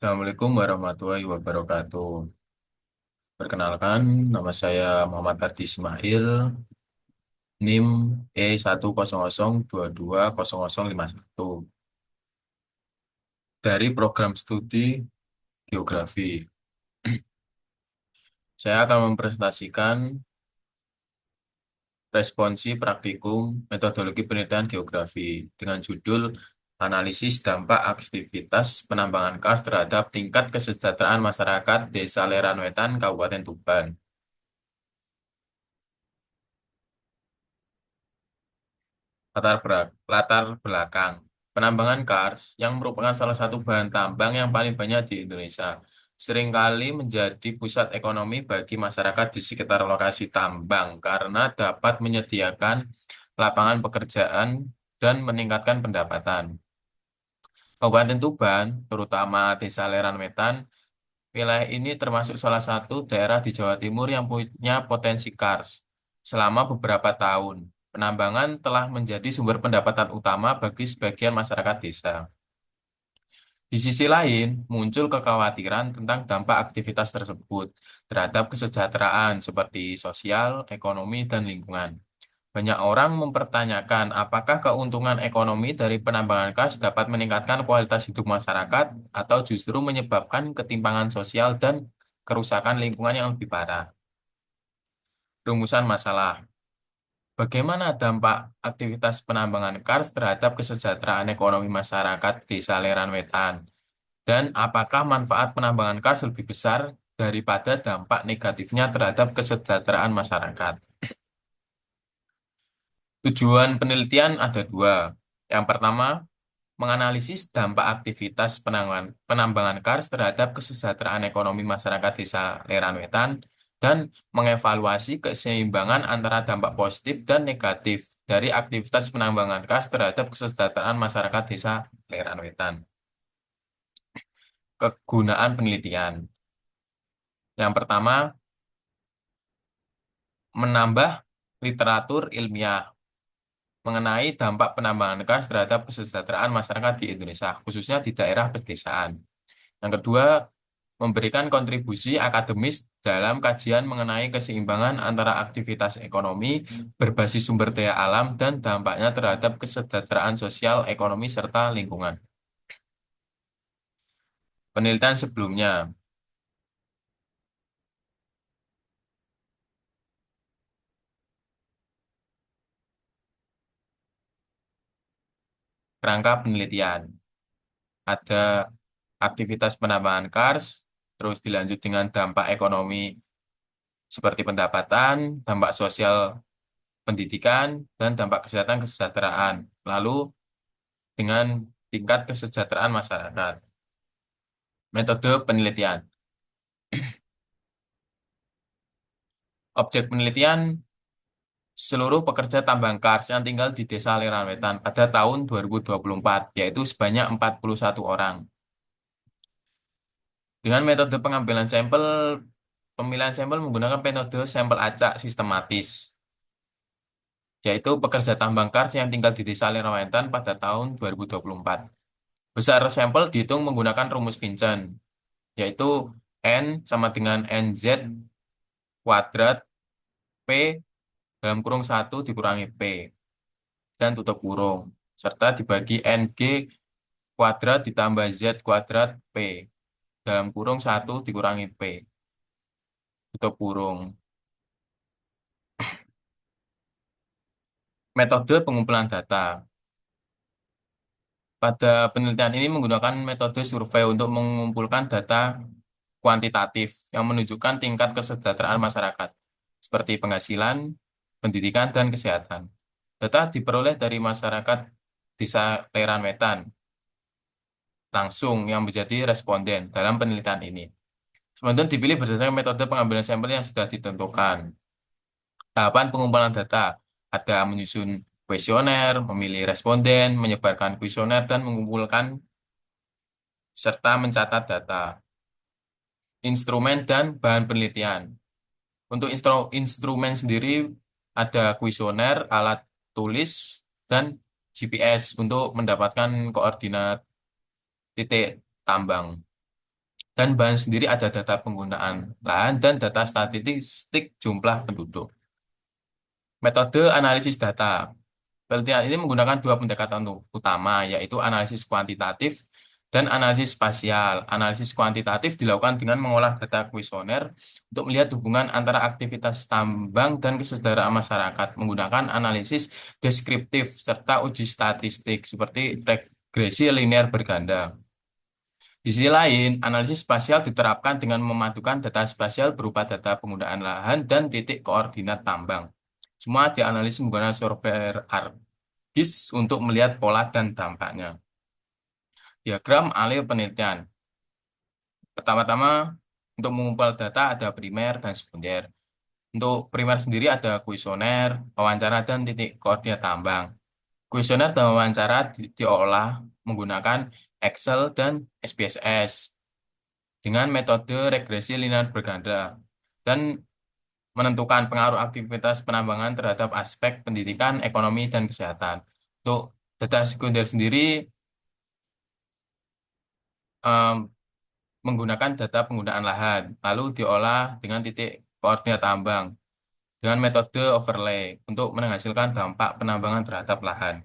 Assalamualaikum warahmatullahi wabarakatuh. Perkenalkan, nama saya Muhammad Ardi Ismail, NIM E100220051 dari program studi geografi. Saya akan mempresentasikan responsi praktikum metodologi penelitian geografi dengan judul Analisis Dampak Aktivitas Penambangan Kars terhadap Tingkat Kesejahteraan Masyarakat Desa Leran Wetan, Kabupaten Tuban. Latar belakang penambangan kars yang merupakan salah satu bahan tambang yang paling banyak di Indonesia seringkali menjadi pusat ekonomi bagi masyarakat di sekitar lokasi tambang karena dapat menyediakan lapangan pekerjaan dan meningkatkan pendapatan. Kabupaten Tuban, terutama Desa Leran Wetan, wilayah ini termasuk salah satu daerah di Jawa Timur yang punya potensi kars. Selama beberapa tahun, penambangan telah menjadi sumber pendapatan utama bagi sebagian masyarakat desa. Di sisi lain, muncul kekhawatiran tentang dampak aktivitas tersebut terhadap kesejahteraan seperti sosial, ekonomi, dan lingkungan. Banyak orang mempertanyakan apakah keuntungan ekonomi dari penambangan gas dapat meningkatkan kualitas hidup masyarakat atau justru menyebabkan ketimpangan sosial dan kerusakan lingkungan yang lebih parah. Rumusan masalah. Bagaimana dampak aktivitas penambangan kars terhadap kesejahteraan ekonomi masyarakat Desa Leran Wetan? Dan apakah manfaat penambangan kars lebih besar daripada dampak negatifnya terhadap kesejahteraan masyarakat? Tujuan penelitian ada dua. Yang pertama, menganalisis dampak aktivitas penambangan kars terhadap kesejahteraan ekonomi masyarakat Desa Leran Wetan dan mengevaluasi keseimbangan antara dampak positif dan negatif dari aktivitas penambangan kars terhadap kesejahteraan masyarakat Desa Leran Wetan. Kegunaan penelitian. Yang pertama, menambah literatur ilmiah mengenai dampak penambangan gas terhadap kesejahteraan masyarakat di Indonesia, khususnya di daerah pedesaan. Yang kedua, memberikan kontribusi akademis dalam kajian mengenai keseimbangan antara aktivitas ekonomi berbasis sumber daya alam dan dampaknya terhadap kesejahteraan sosial, ekonomi, serta lingkungan. Penelitian sebelumnya, kerangka penelitian. Ada aktivitas penambangan kars, terus dilanjut dengan dampak ekonomi seperti pendapatan, dampak sosial pendidikan, dan dampak kesehatan-kesejahteraan. Lalu dengan tingkat kesejahteraan masyarakat. Metode penelitian. Objek penelitian seluruh pekerja tambang kars yang tinggal di Desa Aliran Wetan pada tahun 2024, yaitu sebanyak 41 orang. Dengan metode pengambilan sampel, pemilihan sampel menggunakan metode sampel acak sistematis, yaitu pekerja tambang kars yang tinggal di Desa Aliran Wetan pada tahun 2024. Besar sampel dihitung menggunakan rumus Vincent, yaitu N sama dengan NZ kuadrat P dalam kurung 1 dikurangi P dan tutup kurung, serta dibagi NG kuadrat ditambah Z kuadrat P dalam kurung 1 dikurangi P tutup kurung. Metode pengumpulan data. Pada penelitian ini menggunakan metode survei untuk mengumpulkan data kuantitatif yang menunjukkan tingkat kesejahteraan masyarakat, seperti penghasilan, pendidikan, dan kesehatan. Data diperoleh dari masyarakat Desa Leran Wetan langsung yang menjadi responden dalam penelitian ini. Responden dipilih berdasarkan metode pengambilan sampel yang sudah ditentukan. Tahapan pengumpulan data ada menyusun kuesioner, memilih responden, menyebarkan kuesioner, dan mengumpulkan serta mencatat data. Instrumen dan bahan penelitian. Untuk instrumen sendiri ada kuesioner, alat tulis, dan GPS untuk mendapatkan koordinat titik tambang. Dan bahan sendiri ada data penggunaan lahan dan data statistik jumlah penduduk. Metode analisis data. Penelitian ini menggunakan dua pendekatan utama, yaitu analisis kuantitatif dan analisis spasial. Analisis kuantitatif dilakukan dengan mengolah data kuesioner untuk melihat hubungan antara aktivitas tambang dan kesejahteraan masyarakat, menggunakan analisis deskriptif serta uji statistik seperti regresi linear berganda. Di sisi lain, analisis spasial diterapkan dengan memadukan data spasial berupa data penggunaan lahan dan titik koordinat tambang. Semua dianalisis menggunakan software GIS untuk melihat pola dan dampaknya. Diagram alur penelitian. Pertama-tama, untuk mengumpul data ada primer dan sekunder. Untuk primer sendiri ada kuesioner, wawancara, dan titik koordinat tambang. Kuesioner dan wawancara diolah menggunakan Excel dan SPSS dengan metode regresi linear berganda dan menentukan pengaruh aktivitas penambangan terhadap aspek pendidikan, ekonomi, dan kesehatan. Untuk data sekunder sendiri em, menggunakan data penggunaan lahan, lalu diolah dengan titik koordinat tambang dengan metode overlay untuk menghasilkan dampak penambangan terhadap lahan.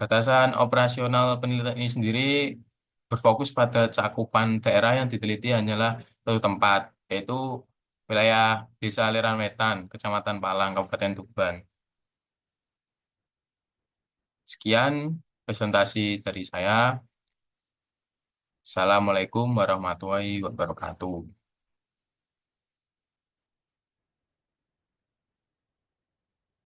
Batasan operasional penelitian ini sendiri berfokus pada cakupan daerah yang diteliti hanyalah satu tempat, yaitu wilayah Desa Aliran Wetan, Kecamatan Palang, Kabupaten Tuban. Sekian presentasi dari saya. Assalamualaikum warahmatullahi wabarakatuh.